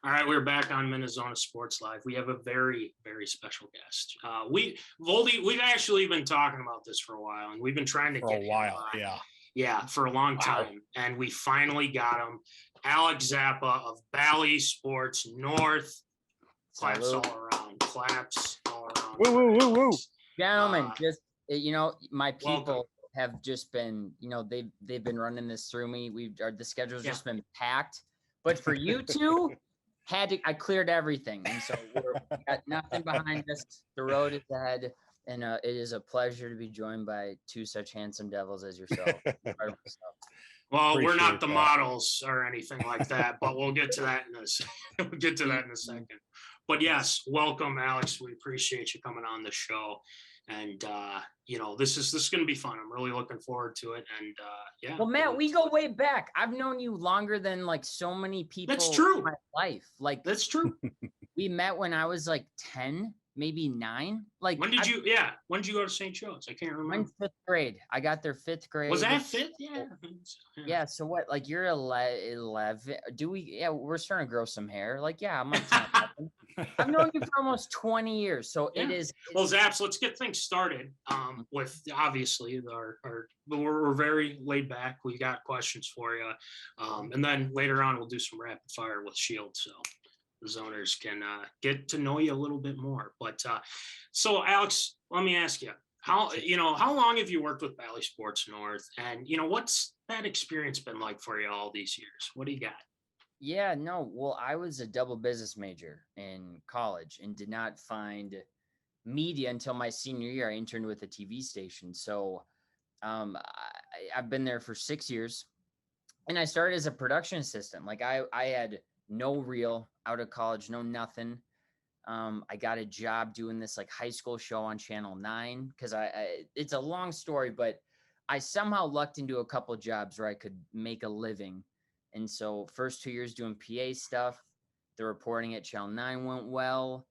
All right, we're back on MinneZona Sports Live. We have a very, very special guest. Voldy, we've actually been talking about this for a while, and we've been trying to get him on. Yeah, for a long time, and we finally got him. Alex Zappa of Bally Sports North. Claps all around. Claps all around. Woo, woo, woo, woo. Gentlemen, my people have just been, they've been running this through me. The schedule's just been packed. But for you two, I cleared everything. And so we got nothing behind us. The road is ahead. And it is a pleasure to be joined by two such handsome devils as yourself. Well, we're not the models or anything like that, but we'll get to that in a second. But yes, welcome, Alex. We appreciate you coming on the show. And this is going to be fun. I'm really looking forward to it. And yeah. Well, Matt, we go way back. I've known you longer than like so many people. That's true. In my life. Like that's true. We met when I was like 10, maybe 9. Like when did you go to St. Joe's? I can't remember. 5th grade. I got there 5th grade. Was that 5th? Yeah. Yeah. So what? Like you're 11. We're starting to grow some hair. Like, yeah, I'm like 10. I've known you for almost 20 years. So it is. Well, Zaps, let's get things started with obviously we're very laid back. We got questions for you. And then later on, we'll do some rapid fire with Shield. So the zoners can get to know you a little bit more. But so Alex, let me ask you, how long have you worked with Bally Sports North? And, what's that experience been like for you all these years? What do you got? Yeah, no. Well, I was a double business major in college and did not find media until my senior year. I interned with a TV station. So I've been there for 6 years, and I started as a production assistant. Like I had no reel out of college, no nothing. I got a job doing this like high school show on Channel 9 because it's a long story, but I somehow lucked into a couple of jobs where I could make a living. And so first 2 years doing PA stuff, the reporting at Channel 9 went well.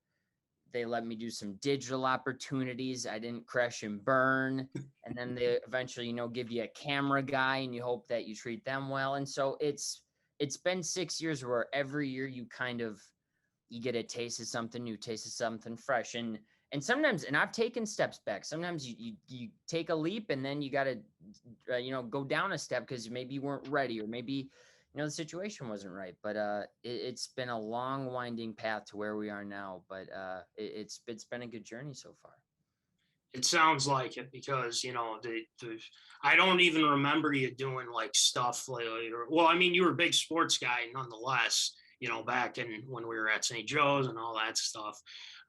They let me do some digital opportunities. I didn't crash and burn. And then they eventually, give you a camera guy and you hope that you treat them well. And so it's been 6 years where every year you get a taste of something new, taste of something fresh. And sometimes, and I've taken steps back. Sometimes you take a leap and then you got to, go down a step because maybe you weren't ready or maybe, the situation wasn't right, but it's been a long winding path to where we are now, but it's been a good journey so far. It sounds like it because, I don't even remember you doing like stuff later. Well, I mean, you were a big sports guy nonetheless, back in when we were at St. Joe's and all that stuff.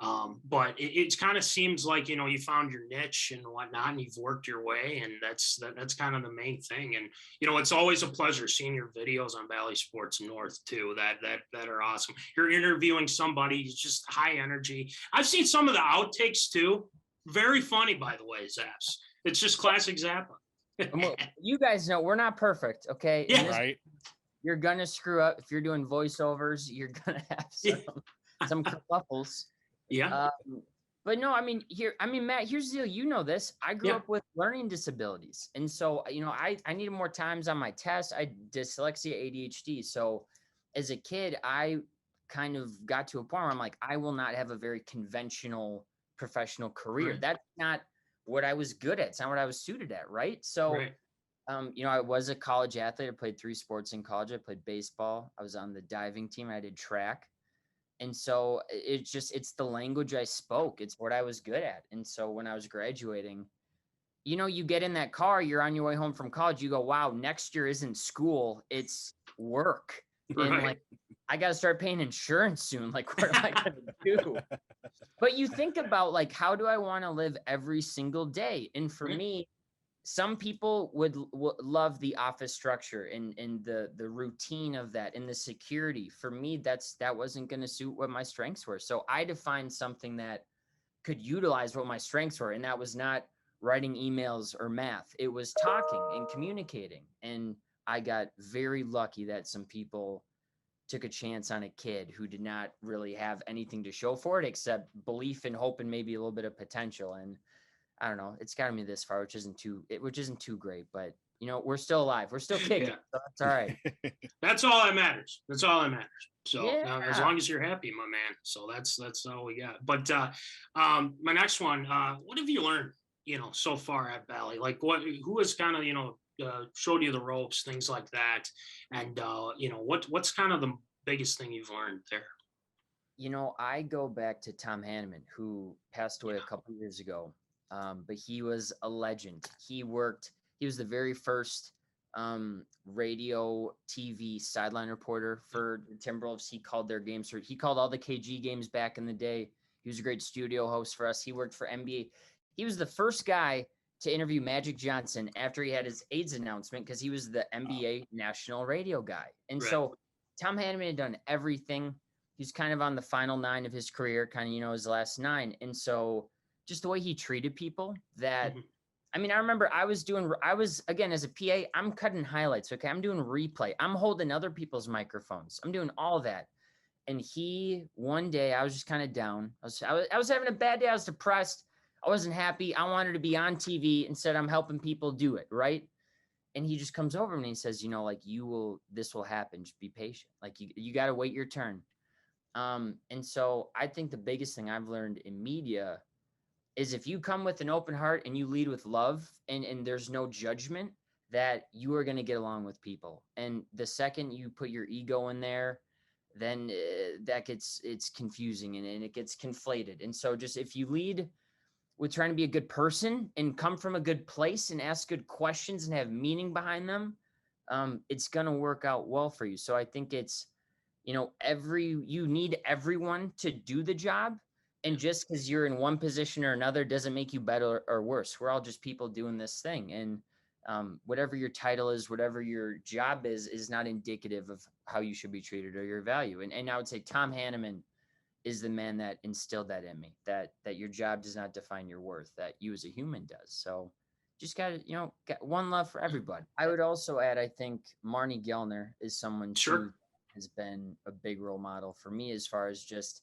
But it kind of seems like, you found your niche and whatnot, and you've worked your way, and that's kind of the main thing. And, it's always a pleasure seeing your videos on Bally Sports North too, that are awesome. You're interviewing somebody who's just high energy. I've seen some of the outtakes too. Very funny, by the way, Zaps. It's just classic Zappa. Well, you guys know we're not perfect, okay? Yeah, right. You're gonna screw up if you're doing voiceovers. You're gonna have some kerfuffles. Yeah. But no, Matt, here's the deal. This. I grew up with learning disabilities. And so, I needed more times on my test. I dyslexia, ADHD. So as a kid, I kind of got to a point where I'm like, I will not have a very conventional professional career. Right. That's not what I was good at. It's not what I was suited at. Right. So, I was a college athlete. I played 3 sports in college. I played baseball. I was on the diving team. I did track. And so it's the language I spoke. It's what I was good at. And so when I was graduating, you get in that car, you're on your way home from college. You go, wow, next year isn't school. It's work. Right. And like, I got to start paying insurance soon. Like, what am I going to do? But you think about like, how do I want to live every single day? And for me, some people would love the office structure and the routine of that and the security. For me, that wasn't going to suit what my strengths were. So I defined something that could utilize what my strengths were. And that was not writing emails or math. It was talking and communicating. And I got very lucky that some people took a chance on a kid who did not really have anything to show for it except belief and hope and maybe a little bit of potential. And I don't know, it's gotten me this far, which isn't too great, but we're still alive. We're still kicking. Yeah. So that's all right. That's all that matters. That's all that matters. So as Yeah. long as you're happy, my man. So that's all we got. But my next one, what have you learned, so far at Bally? Like who has kind of, showed you the ropes, things like that. And what's kind of the biggest thing you've learned there? I go back to Tom Hanneman, who passed away a couple years ago. But he was a legend. He was the very first radio TV sideline reporter for the Timberwolves. He called their games. He called all the KG games back in the day. He was a great studio host for us. He worked for NBA. He was the first guy to interview Magic Johnson after he had his AIDS announcement, because he was the NBA national radio guy. And so Tom Hanneman had done everything. He's kind of on the final 9 of his career, kind of, his last 9. And so just the way he treated people that, I remember I was, again, as a PA, I'm cutting highlights. Okay. I'm doing replay. I'm holding other people's microphones. I'm doing all that. And one day I was just kind of down. I was having a bad day. I was depressed. I wasn't happy. I wanted to be on TV. Instead, I'm helping people do it. Right. And he just comes over and he says, this will happen. Just be patient. Like you got to wait your turn. And so I think the biggest thing I've learned in media is if you come with an open heart and you lead with love and there's no judgment, that you are going to get along with people. And the second you put your ego in there, then it's confusing and it gets conflated. And so just if you lead with trying to be a good person and come from a good place and ask good questions and have meaning behind them, it's going to work out well for you. So I think it's, you need everyone to do the job. And just because you're in one position or another doesn't make you better or worse. We're all just people doing this thing. And whatever your title is, whatever your job is not indicative of how you should be treated or your value. And I would say Tom Hanneman is the man that instilled that in me, that your job does not define your worth, that you as a human does. So just got to, get one love for everybody. I would also add, I think Marnie Gellner is someone who has been a big role model for me as far as just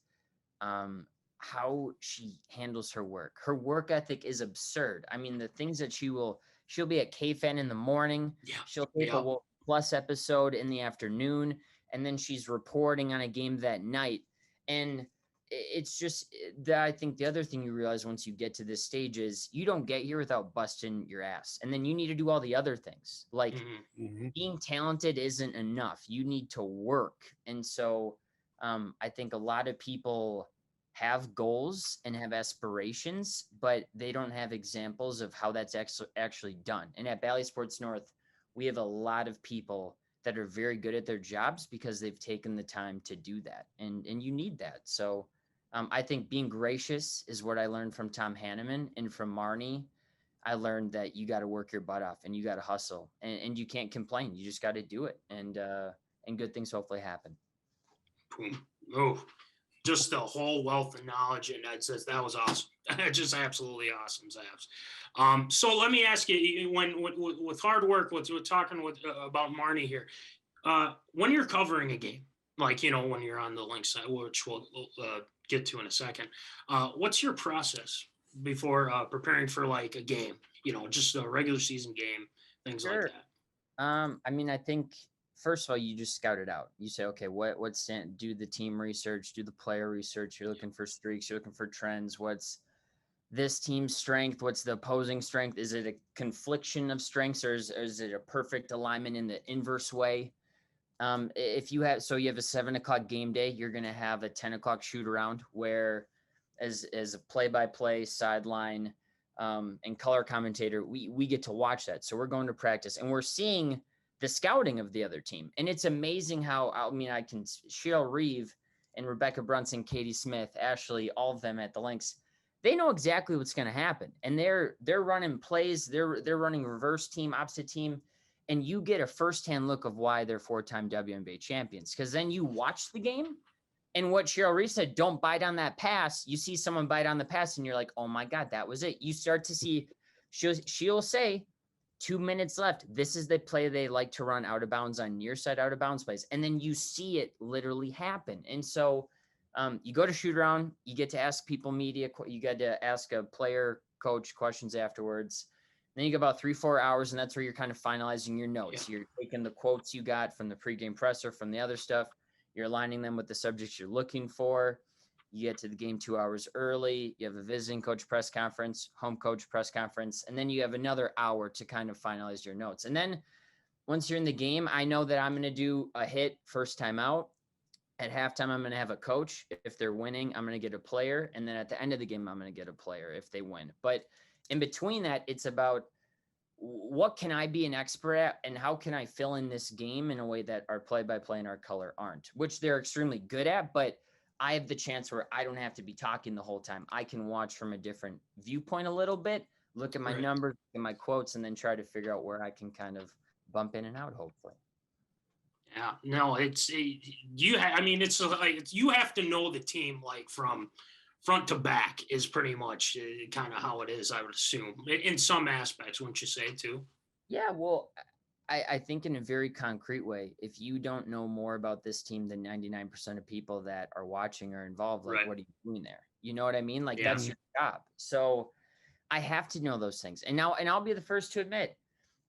how she handles her work. Her work ethic is absurd. The things that she'll be at KFAN in the morning. Yeah. She'll take a Wolf Plus episode in the afternoon, and then she's reporting on a game that night. And it's just that I think the other thing you realize once you get to this stage is you don't get here without busting your ass. And then you need to do all the other things. Like being talented isn't enough. You need to work. And so I think a lot of people have goals and have aspirations, but they don't have examples of how that's actually done. And at Bally Sports North, we have a lot of people that are very good at their jobs because they've taken the time to do that. And you need that. So I think being gracious is what I learned from Tom Hanneman, and from Marnie. I learned that you got to work your butt off and you got to hustle, and you can't complain. You just got to do it. And good things hopefully happen. Oh, just the whole wealth of knowledge. And that was awesome. Just absolutely awesome, Zaps. So let me ask you, when with hard work, we're talking about Marnie here, when you're covering a game, like, when you're on the Lynx side, which we'll get to in a second, what's your process before preparing for like a game, just a regular season game, things like that? I think first of all, you just scout it out. You say, okay, do the team research, do the player research. You're looking for streaks, you're looking for trends. What's this team's strength? What's the opposing strength? Is it a confliction of strengths, or is it a perfect alignment in the inverse way? If you have a 7:00 game day, you're going to have a 10:00 shoot around where as a play-by-play sideline and color commentator, we get to watch that. So we're going to practice and we're seeing the scouting of the other team. And it's amazing how, Cheryl Reeve and Rebecca Brunson, Katie Smith, Ashley, all of them at the Lynx, they know exactly what's going to happen. And they're running plays. They're running reverse team, opposite team. And you get a firsthand look of why they're 4-time WNBA champions. Because then you watch the game, and what Cheryl Reeve said, don't bite on that pass. You see someone bite on the pass, and you're like, oh my God, that was it. You start to see, she'll say, 2 minutes left. This is the play they like to run out of bounds on near side out of bounds plays. And then you see it literally happen. And so you go to shoot around, you get to ask people media, you get to ask a player coach questions afterwards. Then you get about 3-4 hours, and that's where you're kind of finalizing your notes. Yeah. You're taking the quotes you got from the pregame presser, from the other stuff. You're aligning them with the subjects you're looking for. You get to the game 2 hours early. You have a visiting coach press conference, home coach press conference, and then you have another hour to kind of finalize your notes. And then once you're in the game, I know that I'm going to do a hit first time out. At halftime, I'm going to have a coach. If they're winning, I'm going to get a player. And then at the end of the game, I'm going to get a player if they win. But in between that, it's about what can I be an expert at and how can I fill in this game in a way that our play-by-play and our color aren't, which they're extremely good at. But I have the chance where I don't have to be talking the whole time. I can watch from a different viewpoint a little bit, look at my numbers, look at my quotes, and then try to figure out where I can kind of bump in and out, hopefully. Yeah, no, it's I mean, it's like you have to know the team like from front to back is pretty much kind of how it is. I would assume in some aspects, wouldn't you say too? Yeah, well, I think in a very concrete way, if you don't know more about this team than 99% of people that are watching or involved, like what are you doing there? You know what I mean? Like that's your job. So I have to know those things. And I'll be the first to admit,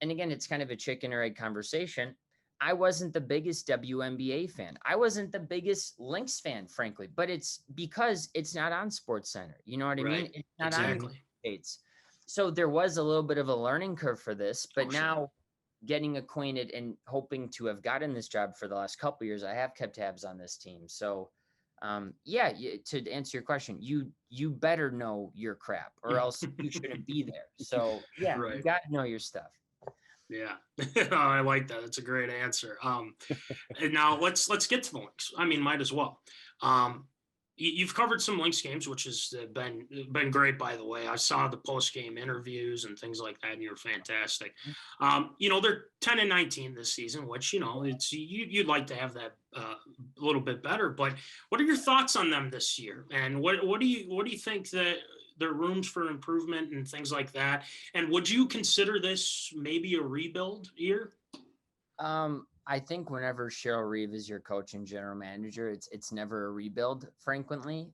and again, it's kind of a chicken or egg conversation. I wasn't the biggest WNBA fan. I wasn't the biggest Lynx fan, frankly, but it's because it's not on Sports Center. You know what I mean? It's not on States. So there was a little bit of a learning curve for this, but now getting acquainted and hoping to have gotten this job for the last couple of years, I have kept tabs on this team. So to answer your question, you better know your crap or else you shouldn't be there. So you got to know your stuff. Yeah, I like that. That's a great answer. And now let's get to the Lynx. I mean, might as well. You've covered some Lynx games, which has been great, by the way. I saw the post game interviews and things like that, and you're fantastic. They're 10-19 this season, which it's you'd like to have that a little bit better. But what are your thoughts on them this year? And what do you think that there are rooms for improvement and things like that? And would you consider this maybe a rebuild year? I think whenever Cheryl Reeve is your coach and general manager, it's never a rebuild, frankly.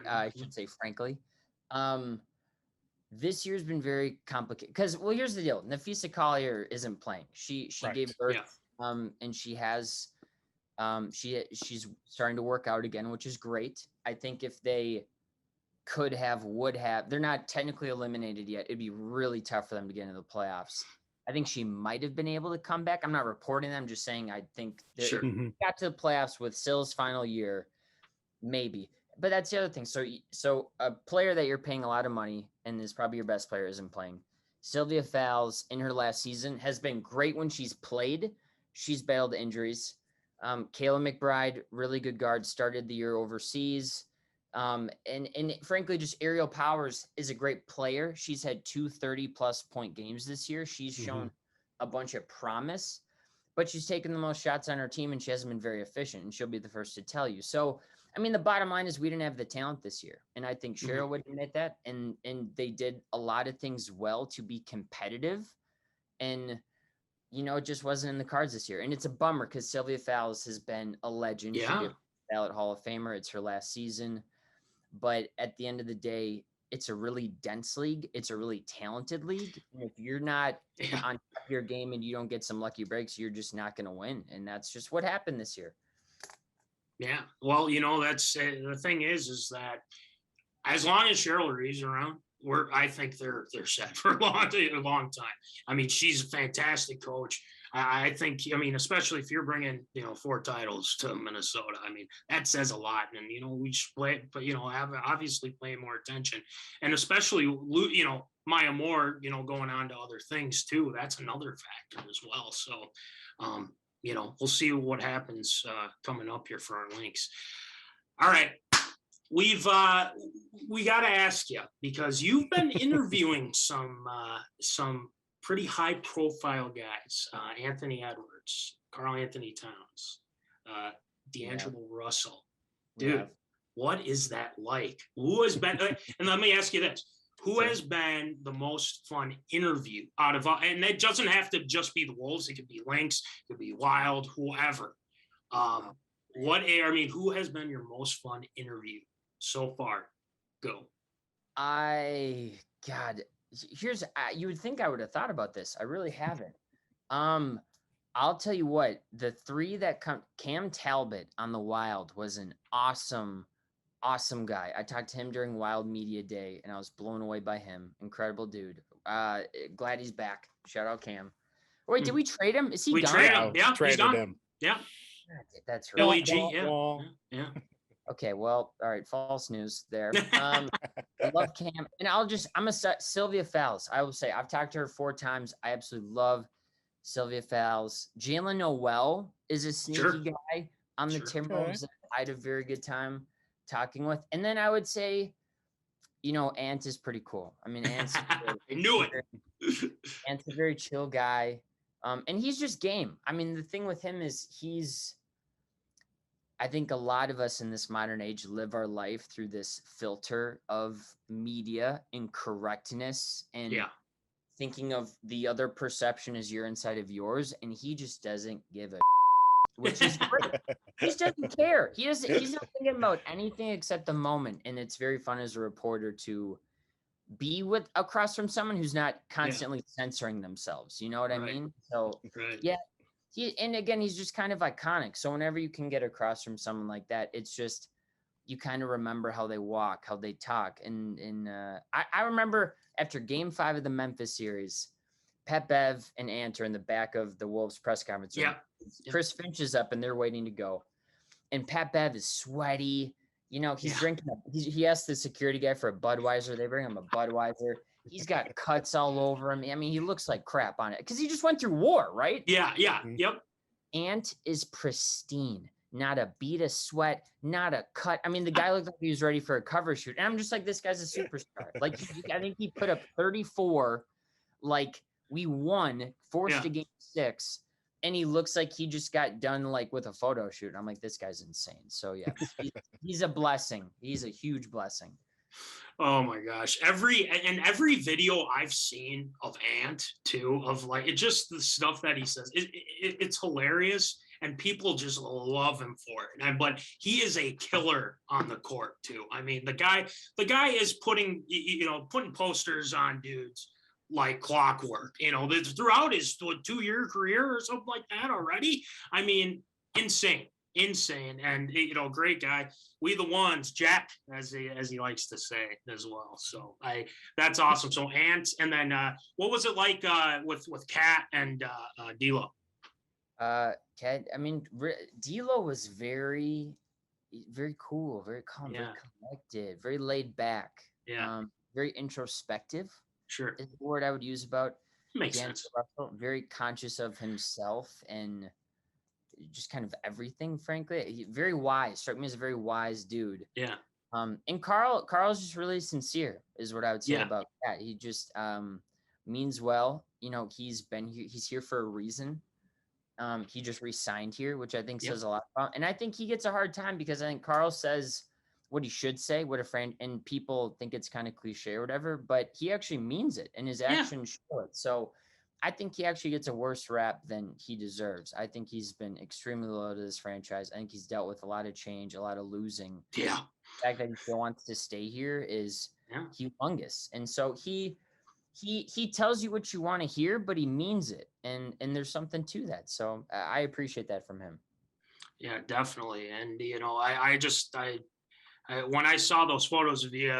I should say frankly. This year's been very complicated because, here's the deal. Nafisa Collier isn't playing. She gave birth, and she has she's starting to work out again, which is great. I think if they would have, they're not technically eliminated yet. It'd be really tough for them to get into the playoffs. I think she might have been able to come back. I'm not reporting that. I'm just saying I think got to the playoffs with Syl's final year, maybe. But that's the other thing. So a player that you're paying a lot of money and is probably your best player isn't playing. Sylviafowles in her last season has been great when she's played. She's battled injuries. Kayla McBride, really good guard, started the year overseas. And frankly, just Aerial Powers is a great player. She's had 2 30-plus point games this year. She's shown a bunch of promise, but she's taken the most shots on her team, and she hasn't been very efficient, and she'll be the first to tell you. So, I mean, the bottom line is we didn't have the talent this year, and I think Cheryl would admit that, and they did a lot of things well to be competitive, and it just wasn't in the cards this year. And it's a bummer because Sylviafowles has been a legend. Yeah. She'll be a ballot Hall of Famer. It's her last season. But at the end of the day, it's a really dense league. It's a really talented league. And if you're not on top of your game and you don't get some lucky breaks, you're just not going to win. And that's just what happened this year. Yeah. Well, that's the thing is that as long as Cheryl Reeve's around, I think they're set for a long time. I mean, she's a fantastic coach. I think, especially if you're bringing, 4 titles to Minnesota, that says a lot. And, we should play, but, obviously pay more attention. And especially, Maya Moore, going on to other things too. That's another factor as well. So, we'll see what happens coming up here for our Lynx. All right. We got to ask you, because you've been interviewing some pretty high profile guys, Anthony Edwards, karlanthonytowns, Dangelorussell. Dude, what is that like? Who has been, and let me ask you this, who has been the most fun interview out of, and it doesn't have to just be the Wolves, it could be Lynx, it could be Wild, whoever. Who has been your most fun interview so far? Go. here's you would think I would have thought about this. I really haven't. I'll tell you what, the three that come, Cam Talbot on the Wild was an awesome guy. I talked to him during Wild Media Day, and I was blown away by him. Incredible dude. Glad he's back. Shout out Cam. Wait, did we trade him? Is he We gone? traded him. Yeah, he's Traded gone. him. Yeah. That's right. Billy G. Yeah. Okay, well, all right. False news there. I love Cam, and I'm a sylviafowles. I will say I've talked to her 4 times. I absolutely love sylviafowles. Jaylennowell is a sneaky guy on the Timberwolves that I had a very good time talking with. And then I would say, Ant is pretty cool. I mean, Ant's I knew it. Ant's a very chill guy. And he's just game. I mean, the thing with him is I think a lot of us in this modern age live our life through this filter of media and correctness and thinking of the other perception as your inside of yours. And he just doesn't give a which is great. He just doesn't care. He's not thinking about anything except the moment. And it's very fun as a reporter to be across from someone who's not constantly censoring themselves. You know what I mean? So and again, he's just kind of iconic. So whenever you can get across from someone like that, it's just, you kind of remember how they walk, how they talk. And I remember after Game 5 of the Memphis series, Pat Bev and Ant are in the back of the Wolves press conference room. Chris Finch is up and they're waiting to go. And Pat Bev is sweaty. He's drinking. He asked the security guy for a Budweiser. They bring him a Budweiser. He's got cuts all over him. I mean, he looks like crap on it because he just went through war, right? Yeah. Yep. Ant is pristine. Not a bead of sweat, not a cut. I mean, the guy looked like he was ready for a cover shoot. And I'm just like, this guy's a superstar. Like, I think he put up 34. Like, we won, forced to Game 6. And he looks like he just got done like with a photo shoot. I'm like, this guy's insane. So yeah, he's a blessing. He's a huge blessing. Oh my gosh. Every video I've seen of Ant too, of like, it just the stuff that he says, it's hilarious. And people just love him for it. But he is a killer on the court too. I mean, the guy is putting posters on dudes like clockwork, throughout his 2-year career or something like that already. I mean, insane. And, great guy. We the ones, Jack, as he likes to say as well. So that's awesome. So Ant, and then what was it like with Kat and D'Lo? Kat, I mean, D'Lo was very, very cool, very calm, very collected, very laid back. Very introspective. Sure. Is the word I would use about Makes sense. Russell. Very conscious of himself and just kind of everything, frankly. Very wise. Struck me as a very wise dude. Yeah. And Carl's just really sincere, is what I would say about that. He just means well. He's been here. He's here for a reason. He just re-signed here, which I think says a lot about. And I think he gets a hard time because I think Carl says what he should say, what a friend, and people think it's kind of cliche or whatever, but he actually means it and his actions show it. So I think he actually gets a worse rap than he deserves. I think he's been extremely loyal to this franchise. I think he's dealt with a lot of change, a lot of losing. Yeah. The fact that he still wants to stay here is humongous. And so he tells you what you want to hear, but he means it. And there's something to that. So I appreciate that from him. Yeah, definitely. And, when I saw those photos of you,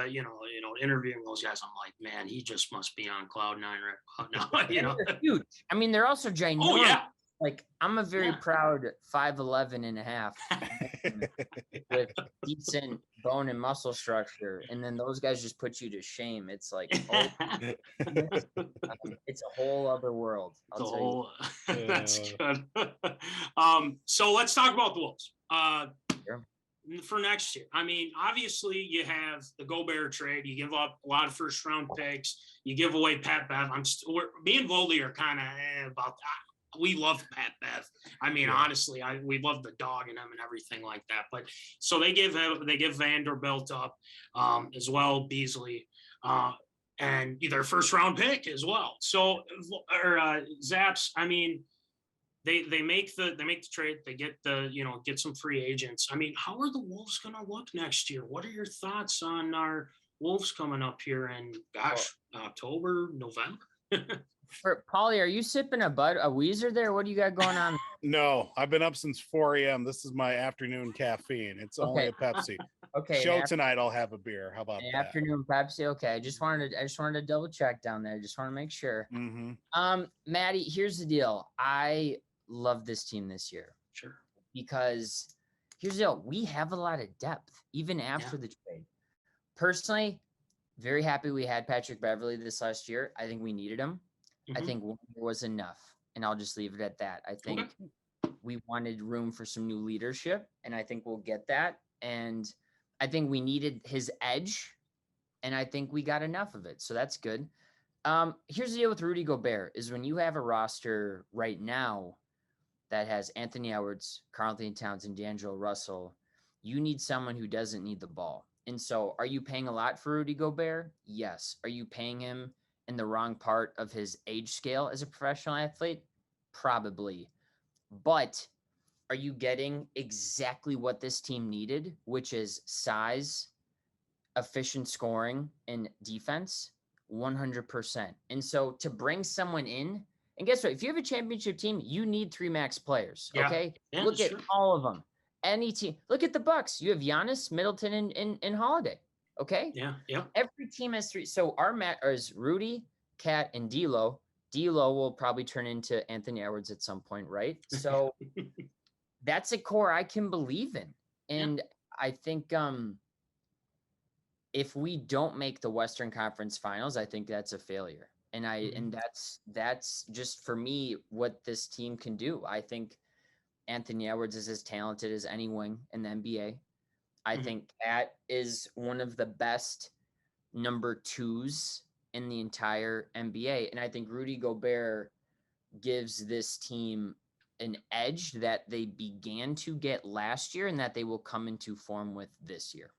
interviewing those guys, I'm like, man, he just must be on cloud 9 right now. They're huge. I mean, they're also ginormous. Oh, yeah. Like, I'm a very proud 5'11" and a half with decent bone and muscle structure. And then those guys just put you to shame. It's like, it's a whole other world. That's good. So let's talk about the Wolves. Sure. For next year. I mean, obviously you have the Gobert trade. You give up a lot of first round picks. You give away Pat Bev. Me and Voldy are kind of about that. We love Pat Bev. I mean, honestly, we love the dog in him and everything like that. But so they give Vanderbilt up as well, Beasley, and their first round pick as well. So Zaps, I mean, They make the trade. They get get some free agents. I mean, how are the Wolves going to look next year? What are your thoughts on our Wolves coming up here in, gosh, October, November. For Paulie, are you sipping a Weezer there? What do you got going on? No, I've been up since 4 a.m. This is my afternoon caffeine. It's only a Pepsi. Okay. Show tonight, I'll have a beer. How about that? Afternoon Pepsi. Okay. I just wanted to double check down there. Just want to make sure. Mm-hmm. Maddie, here's the deal. I love this team this year. Sure. Because here's the deal. We have a lot of depth, even after the trade. Personally, very happy we had Patrick Beverley this last year. I think we needed him. I think 1 year was enough. And I'll just leave it at that. I think we wanted room for some new leadership, and I think we'll get that. And I think we needed his edge, and I think we got enough of it. So that's good. Here's the deal with Rudy Gobert is when you have a roster right now that has Anthony Edwards, karlanthonytowns, and dangelorussell, you need someone who doesn't need the ball. And so are you paying a lot for Rudy Gobert? Yes. Are you paying him in the wrong part of his age scale as a professional athlete? Probably. But are you getting exactly what this team needed, which is size, efficient scoring, and defense? 100%. And so to bring someone in, and guess what? If you have a championship team, you need 3 max players. Okay. Yeah, look at all of them. Any team. Look at the Bucks. You have Giannis, Middleton, and Holiday. Okay. Yeah. Every team has 3. So our mat is Rudy, Cat, and D'Lo. D'Lo will probably turn into Anthony Edwards at some point, right? So that's a core I can believe in. And I think if we don't make the Western Conference Finals, I think that's a failure. And that's just for me what this team can do. I think Anthony Edwards is as talented as any wing in the NBA. I think Cat is one of the best number 2s in the entire NBA. And I think Rudy Gobert gives this team an edge that they began to get last year and that they will come into form with this year.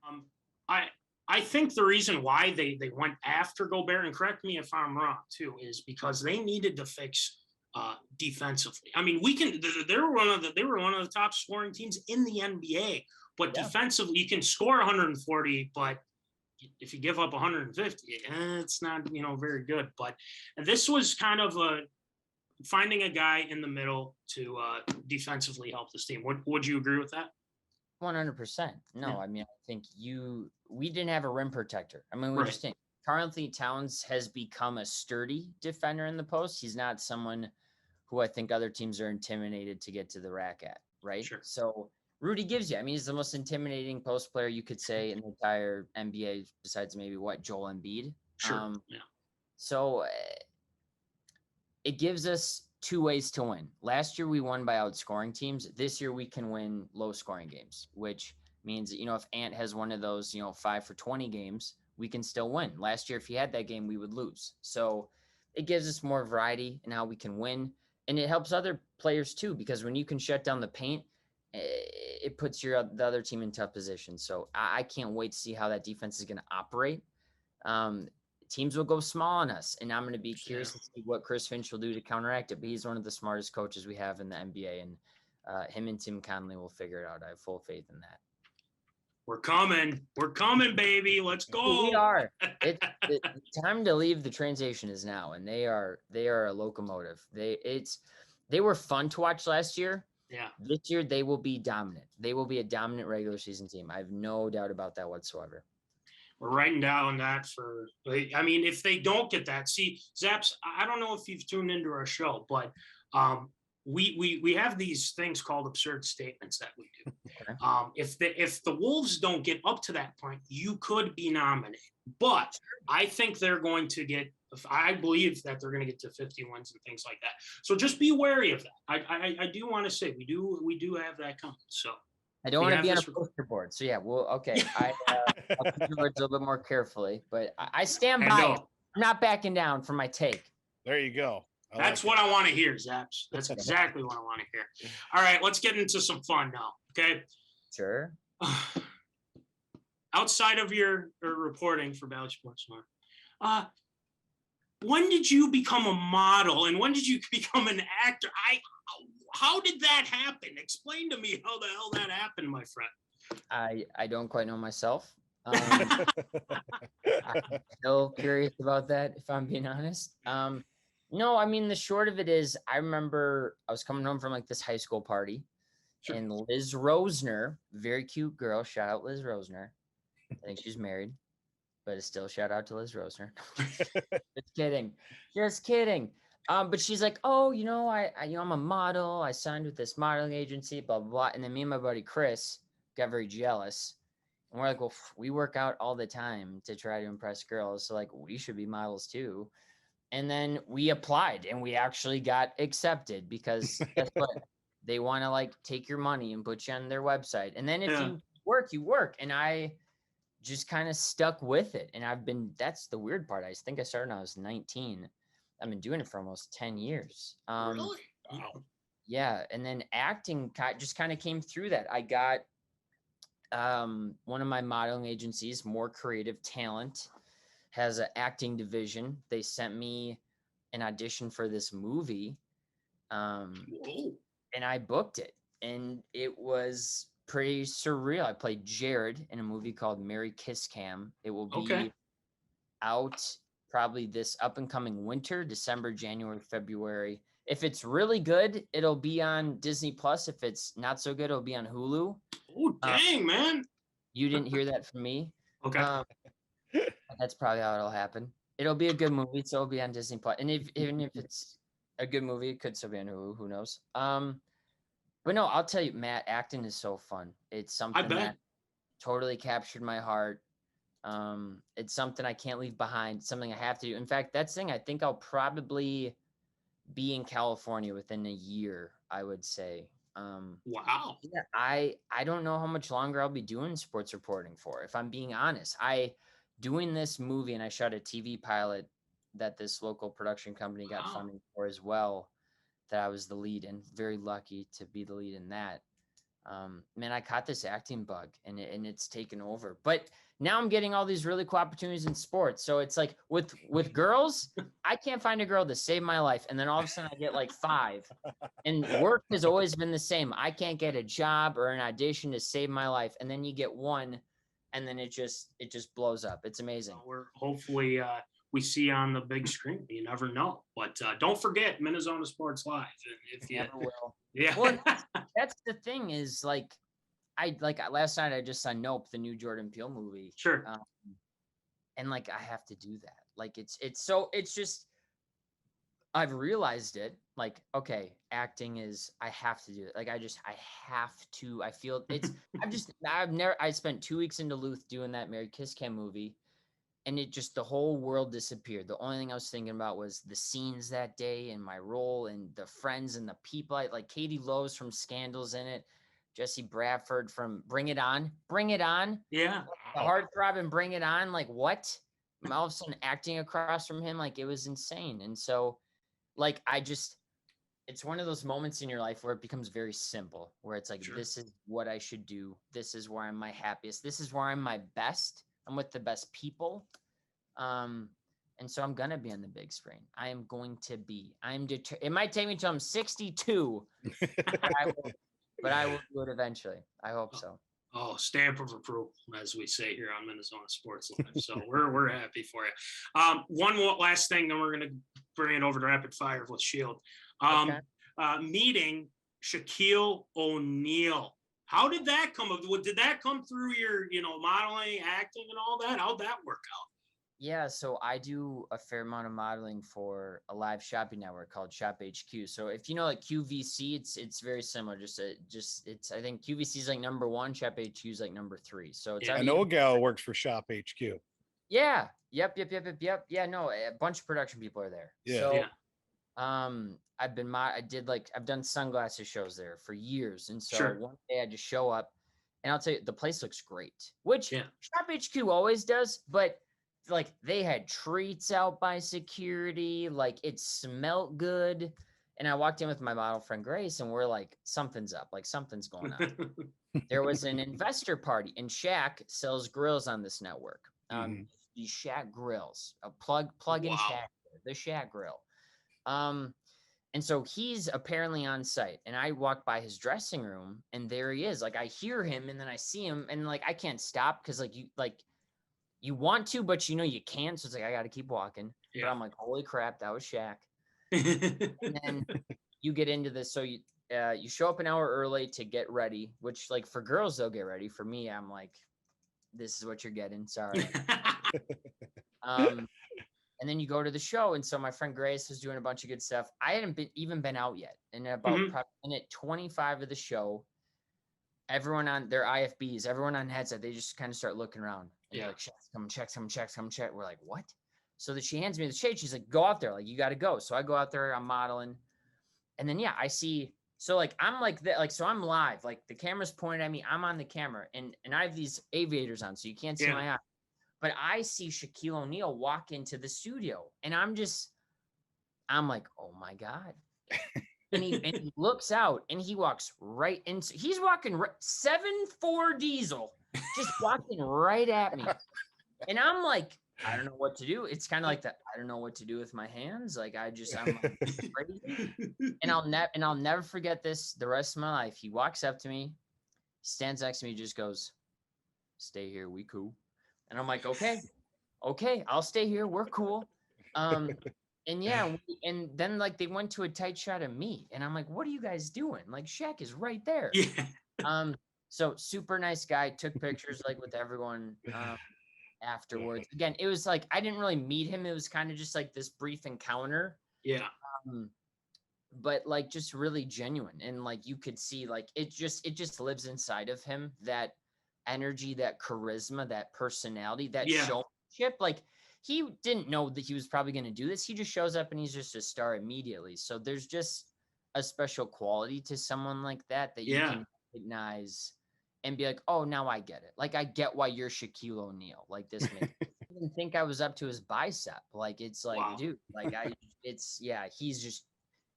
I think the reason why they went after Gobert, and correct me if I'm wrong too, is because they needed to fix defensively. I mean, they were one of the top scoring teams in the NBA, but defensively you can score 140, but if you give up 150, it's not, very good. But this was kind of finding a guy in the middle to defensively help this team. Would you agree with that? 100%. No, I mean, I think we didn't have a rim protector. I mean, we understand. Karlanthonytowns has become a sturdy defender in the post. He's not someone who I think other teams are intimidated to get to the rack at, right? Sure. So Rudy gives you, I mean, he's the most intimidating post player you could say in the entire NBA besides maybe Joel Embiid. Sure. So it gives us 2 ways to win. Last year we won by outscoring teams. This year we can win low scoring games, which means, if Ant has one of those, 5 for 20 games, we can still win. Last year, if he had that game, we would lose. So it gives us more variety in how we can win. And it helps other players too, because when you can shut down the paint, it puts the other team in tough positions. So I can't wait to see how that defense is going to operate. Teams will go small on us, and I'm going to be curious to see what Chris Finch will do to counteract it. But he's one of the smartest coaches we have in the NBA, and him and Tim Conley will figure it out. I have full faith in that. We're coming, baby. Let's go. We are. The time to leave the train station is now, and they are a locomotive. They were fun to watch last year. Yeah. This year they will be dominant. They will be a dominant regular season team. I have no doubt about that whatsoever. We're writing down that if they don't get that, see, Zaps, I don't know if you've tuned into our show, but we have these things called absurd statements that we do. Okay. If the Wolves don't get up to that point, you could be nominated. But I think they're going to get, I believe that they're going to get to 50 wins and things like that. So just be wary of that. I do want to say we do have that coming. So I don't want to be on a poster board. So okay. I'll put the words a little bit more carefully, but I stand by it. I'm not backing down from my take. There you go. That's what I want to hear, Zaps. That's exactly what I want to hear. All right, let's get into some fun now. Okay. Sure. Outside of your reporting for Bally Sports Smart, when did you become a model and when did you become an actor? How did that happen? Explain to me how the hell that happened, my friend. I don't quite know myself. I'm still curious about that, if I'm being honest. No, I mean, the short of it is, I remember I was coming home from like this high school party, Sure. and Liz Rosner, very cute girl, shout out Liz Rosner. I think she's married, but it's still shout out to Liz Rosner. Just kidding. Just kidding. But she's like, oh, I'm a model. I signed with this modeling agency, blah, blah, blah. And then me and my buddy Chris got very jealous. And we're like, well, we work out all the time to try to impress girls. So like, we should be models too. And then we applied and we actually got accepted because guess what? They want to like take your money and put you on their website. And then if you work, you work. And I just kind of stuck with it. And that's the weird part. I think I started when I was 19. I've been doing it for almost 10 years. Really? Wow. Yeah. And then acting just kind of came through that. I got one of my modeling agencies, More Creative Talent, has an acting division. They sent me an audition for this movie. Whoa. And I booked it. And it was pretty surreal. I played Jared in a movie called Mary Kiss Cam. It will be out probably this up and coming winter, December, January, February. If it's really good, it'll be on Disney Plus. If it's not so good, it'll be on Hulu. Oh, dang, man. You didn't hear that from me. Okay. That's probably how it'll happen. It'll be a good movie, so it'll be on Disney Plus. And even if it's a good movie, it could still be on Hulu. Who knows? But no, I'll tell you, Matt, acting is so fun. It's something that totally captured my heart. It's something I can't leave behind. Something I have to do. In fact, that's the thing. I think I'll probably be in California within a year, I would say. Wow. Yeah, I don't know how much longer I'll be doing sports reporting for. If I'm being honest, doing this movie, and I shot a TV pilot that this local production company got funding for as well, that I was the lead in. Very lucky to be the lead in that. Man, I caught this acting bug and it's taken over. But now I'm getting all these really cool opportunities in sports. So it's like with girls, I can't find a girl to save my life. And then all of a sudden I get like 5. And work has always been the same. I can't get a job or an audition to save my life. And then you get one, and then it just blows up. It's amazing. We're hopefully we see on the big screen. You never know. But don't forget MinneZona Sports Live. If you never will. Yeah. Well, that's the thing is like last night I just saw Nope, the new Jordan Peele movie. Sure. And like I have to do that. Like it's just I've realized it. Like, okay, acting is I have to do it. Like I have to. I feel it's I spent 2 weeks in Duluth doing that Mary Kiss Cam movie. And it just, the whole world disappeared. The only thing I was thinking about was the scenes that day and my role and the friends and the people. Like Katie Lowe's from Scandal's in it. Jesse Bradford from Bring It On. Bring It On. Yeah. The heartthrob and Bring It On. Like what? All of a sudden acting across from him. Like it was insane. And so like, it's one of those moments in your life where it becomes very simple, where it's like, This is what I should do. This is where I'm my happiest. This is where I'm my best. I'm with the best people. And so I'm going to be on the big screen. I am going to be. It might take me till I'm 62, but I will do it eventually. I hope so. Oh, stamp of approval, as we say here on MinneZona Sports Live. So we're happy for you. One last thing, then we're going to bring it over to rapid fire with Shield. Meeting Shaquilleoneal. How did that come up? Did that come through your, modeling, acting, and all that? How'd that work out? Yeah, so I do a fair amount of modeling for a live shopping network called Shop HQ. So if you know like QVC, it's very similar. I think QVC is like number 1, Shop HQ is like number 3. So it's I know a gal works for Shop HQ. Yeah. Yep. Yeah, no, a bunch of production people are there. Yeah. So, I've done sunglasses shows there for years. And so one day I just show up and I'll tell you, the place looks great, which Shop HQ always does, but like they had treats out by security, like it smelled good. And I walked in with my model friend Grace and we're like, something's up, like something's going on. There was an investor party and Shaq sells grills on this network. These Shaq grills, a plug-in Shaq, the Shaq grill. And so he's apparently on site and I walk by his dressing room and there he is. Like I hear him and then I see him and like, I can't stop. Cause you want to, but you know you can't. So it's like I got to keep walking. Yeah. But I'm like, holy crap, that was Shaq. And then you get into this. So you show up an hour early to get ready, which like for girls they'll get ready. For me, I'm like, this is what you're getting. Sorry. And then you go to the show, and so my friend Grace was doing a bunch of good stuff. I hadn't even been out yet, and about minute 25 of the show, everyone on their IFBs, everyone on headset, they just kind of start looking around. And they're like, check. We're like, what? So that she hands me the shade. She's like, go out there. Like, you got to go. So I go out there, I'm modeling. And then, I see, so like, I'm like that, like, so I'm live, like the camera's pointed at me. I'm on the camera and I have these aviators on, so you can't see my eye. But I see Shaquille O'Neal walk into the studio, and I'm like, oh my God. And he looks out, and he walks right into, he's walking 7.4 diesel, just walking right at me. And I'm like, I don't know what to do. It's kind of like that. I don't know what to do with my hands. Like I'm like crazy. And I'll never forget this the rest of my life. He walks up to me, stands next to me, just goes, "Stay here. We cool." And I'm like, okay, I'll stay here. We're cool. And and then like they went to a tight shot of me, and I'm like, what are you guys doing? Like Shaq is right there. Yeah. So super nice guy, took pictures like with everyone afterwards. Again, it was like I didn't really meet him. It was kind of just like this brief encounter. Yeah. But like just really genuine, and like you could see like it just lives inside of him, that energy, that charisma, that personality, that showmanship. Like he didn't know that he was probably going to do this. He just shows up and he's just a star immediately. So there's just a special quality to someone like that you can recognize and be like, oh, now I get it. Like I get why you're Shaquille O'Neal. Like this makes I didn't think I was up to his bicep. Like it's like, dude, like he's just,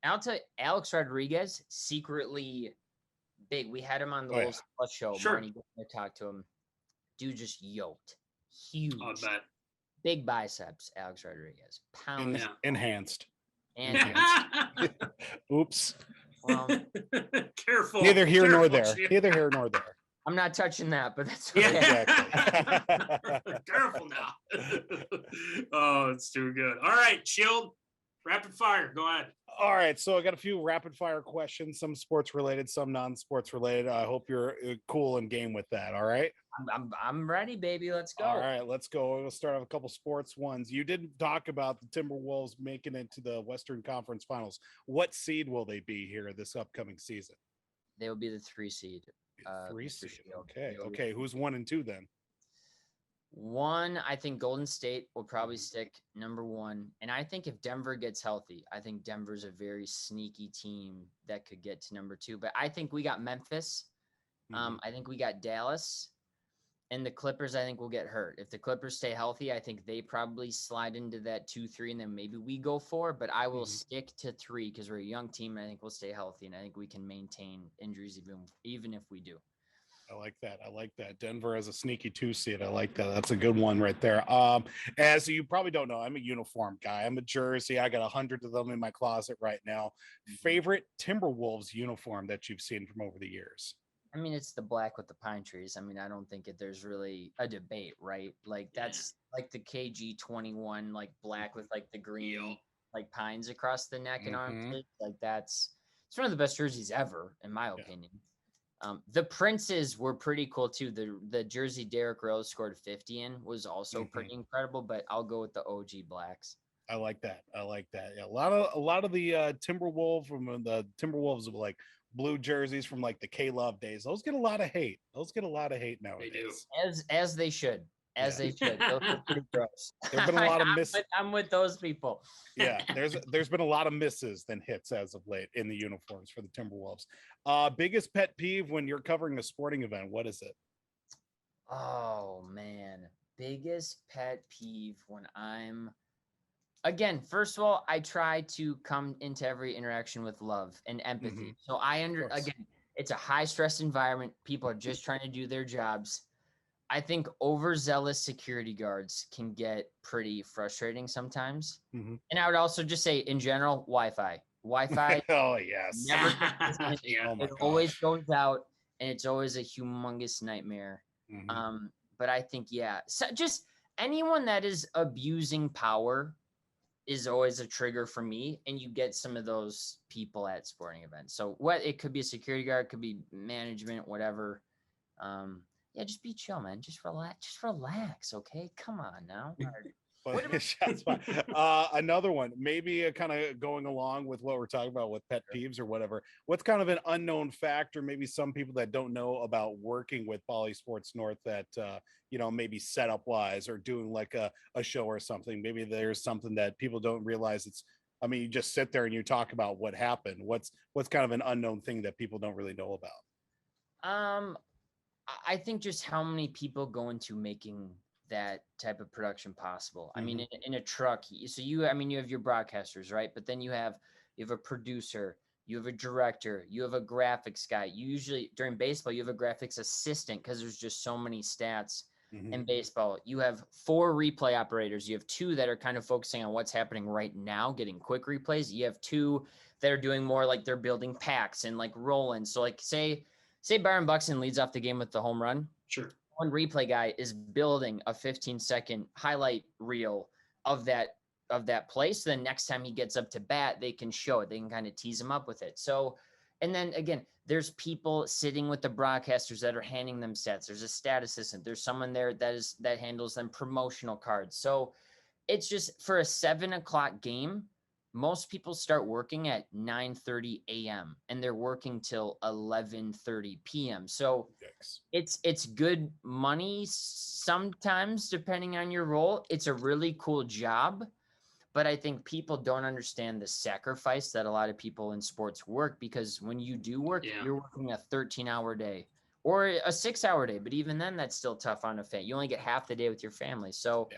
I'll tell you, Alexrodríguez, secretly big. We had him on the little show. Sure. Marnie talked to him. Dude just yoked. Huge. I bet. Big biceps, Alexrodríguez. Pounds. Enhanced. Oops. Well, careful. Neither here nor there. Neither here nor there. I'm not touching that, but that's okay. Exactly. Careful now. Oh, it's too good. All right, Shield. Rapid fire. Go ahead. All right, so I got a few rapid fire questions, some sports related, some non-sports related. I hope you're cool and game with that. All right. I'm ready, baby. Let's go. All right, let's go. We'll start off a couple sports ones. You didn't talk about the Timberwolves making it to the Western Conference Finals. What seed will they be here this upcoming season? They will be the 3 seed. 3 seed. Okay. Who's 1 and 2 then? 1, I think Golden State will probably stick number 1. And I think if Denver gets healthy, I think Denver's a very sneaky team that could get to number 2. But I think we got Memphis. I think we got Dallas. And the Clippers, I think, will get hurt. If the Clippers stay healthy, I think they probably slide into that 2-3, and then maybe we go 4. But I will stick to 3 because we're a young team. And I think we'll stay healthy, and I think we can maintain injuries even if we do. I like that. Denver as a sneaky 2 seed. I like that. That's a good one right there. As you probably don't know, I'm a uniform guy. I'm a jersey. I got 100 of them in my closet right now. Favorite Timberwolves uniform that you've seen from over the years? I mean, it's the black with the pine trees. I mean, I don't think there's really a debate, right? Like that's like the KG-21, like black with like the green, like pines across the neck and arms. Like it's one of the best jerseys ever, in my opinion. The Princes were pretty cool too. The jersey Derrick Rose scored 50 in was also pretty incredible, but I'll go with the OG blacks. I like that. Yeah, a lot of the Timberwolves of like blue jerseys from like the K-Love days. Those get a lot of hate. Nowadays. They do. As they should. They should. Those are pretty gross. There've been a lot of misses. I'm with those people. Yeah, there's been a lot of misses than hits as of late in the uniforms for the Timberwolves. Biggest pet peeve when you're covering a sporting event, what is it? Oh man, biggest pet peeve when again, first of all, I try to come into every interaction with love and empathy. So again, it's a high stress environment. People are just trying to do their jobs. I think overzealous security guards can get pretty frustrating sometimes. And I would also just say in general, Wi-Fi. Oh yes. Never it always goes out, and it's always a humongous nightmare. But I think, so just anyone that is abusing power is always a trigger for me. And you get some of those people at sporting events. So what it could be a security guard, could be management, whatever. Yeah, just be chill, man. Just relax. Okay. Come on now. But that's fine. Another one, maybe kind of going along with what we're talking about with pet peeves or whatever. What's kind of an unknown factor? Maybe some people that don't know about working with Bally Sports North that, maybe setup wise or doing like a show or something. Maybe there's something that people don't realize. You just sit there and you talk about what happened. What's kind of an unknown thing that people don't really know about? I think just how many people go into making that type of production possible. I mean, in a truck, so you have your broadcasters, right? But then you have a producer, you have a director, you have a graphics guy. You usually during baseball, you have a graphics assistant because there's just so many stats in baseball. You have 4 replay operators. You have 2 that are kind of focusing on what's happening right now, getting quick replays. You have 2 that are doing more like they're building packs and like rolling. So like say Byron Buxton leads off the game with the home run. Sure. One replay guy is building a 15-second highlight reel of that play. So then next time he gets up to bat, they can show it. They can kind of tease him up with it. So, and then again, there's people sitting with the broadcasters that are handing them stats. There's a stat assistant. There's someone there that handles them promotional cards. So it's just for a 7:00 game, most people start working at 9:30 a.m. and they're working till 11:30 p.m. So it's good money sometimes depending on your role. It's a really cool job, but I think people don't understand the sacrifice that a lot of people in sports work, because when you do work, you're working a 13-hour day or a 6-hour day. But even then, that's still tough on a fan. You only get half the day with your family. So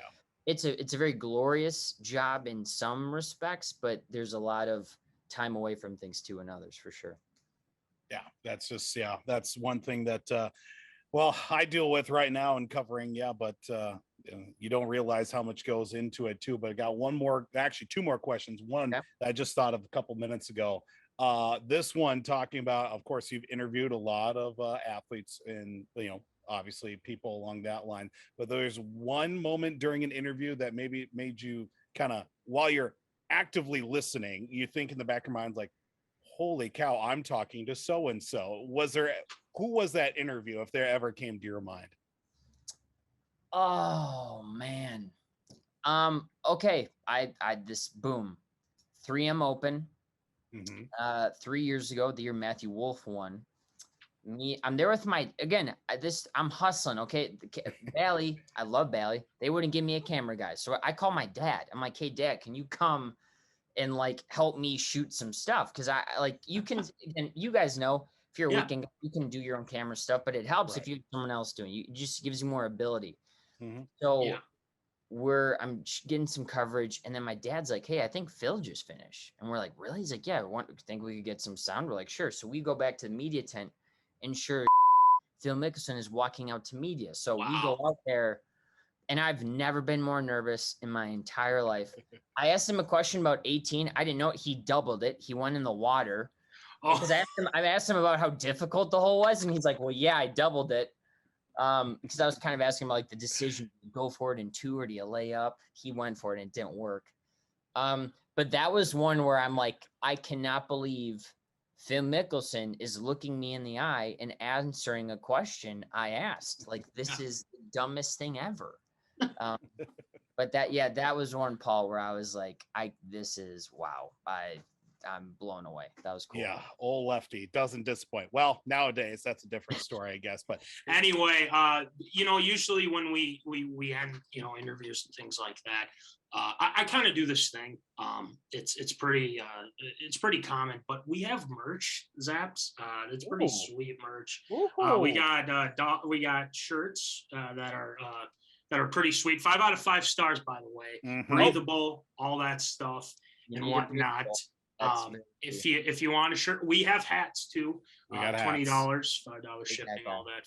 it's a very glorious job in some respects, but there's a lot of time away from things too in others, for sure. Yeah, that's one thing that I deal with right now and covering, but you don't realize how much goes into it too. But I got actually 2 more questions. One that I just thought of a couple minutes ago. This one talking about, of course, you've interviewed a lot of athletes and, obviously people along that line, but there's one moment during an interview that maybe made you kind of, while you're actively listening, you think in the back of your mind, like, holy cow, I'm talking to so-and-so. Who was that interview, if there ever came to your mind? Oh man. Okay. I this boom. 3M Open. 3 years ago, the year Matthew Wolf won. I'm there with I'm hustling. Okay. Bally, I love Bally. They wouldn't give me a camera guy. So I call my dad. I'm like, hey dad, can you come and like help me shoot some stuff? Cause you can, and you guys know, if you're a weekend, you can do your own camera stuff, but it helps if you have someone else doing it. It just gives you more ability. So I'm getting some coverage, and then my dad's like, hey, I think Phil just finished. And we're like, really? He's like, yeah, think we could get some sound? We're like, sure. So we go back to the media tent, and sure, Philmickelson is walking out to media. So we go out there, and I've never been more nervous in my entire life. I asked him a question about 18. I didn't know it. He doubled it. He went in the water. Because I asked him about how difficult the hole was, and he's like, well, yeah, I doubled it. Because I was kind of asking about like the decision, do you go for it in 2 or do you lay up? He went for it and it didn't work. But that was one where I'm like, I cannot believe Philmickelson is looking me in the eye and answering a question I asked. Like, this is the dumbest thing ever. But that was one, Paul, where I was like, this is wow. I'm blown away. That was cool. Yeah, old lefty doesn't disappoint. Well, nowadays that's a different story, I guess. But anyway, usually when we end interviews and things like that, I kind of do this thing. It's pretty common, but we have merch, Zaps. It's pretty sweet merch. We got shirts that are pretty sweet. 5 out of 5 stars, by the way. Breathable, all that stuff and whatnot. If you want a shirt, we have hats too. We got $20, $5 shipping, all that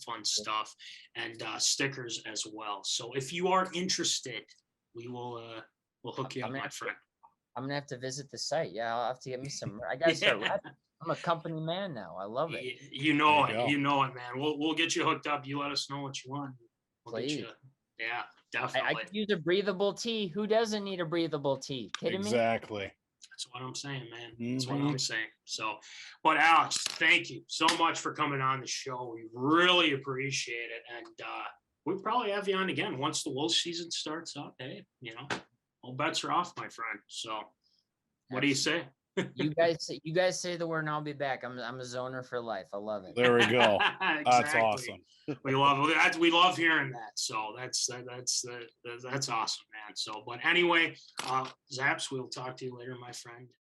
fun stuff, and stickers as well. So if you are interested, we'll hook you up, my friend. I'm gonna have to visit the site. Yeah, I'll have to get me some. I gotta start rapping. I'm a company man now. I love it. You know it, man. We'll get you hooked up. You let us know what you want. We'll get you Yeah, I definitely. could use a breathable tea. Who doesn't need a breathable tea? Kidding me? Exactly. That's what I'm saying, man. That's what Mhm. I'm saying. So, but Alex, thank you so much for coming on the show. We really appreciate it. And we'll probably have you on again once the wolf season starts up. Hey, all bets are off, my friend. So what do you say? You guys say the word and I'll be back. I'm a zoner for life. I love it. There we go. Exactly. That's awesome. We love hearing that. So that's awesome, man. So, but anyway, Zaps, we'll talk to you later, my friend.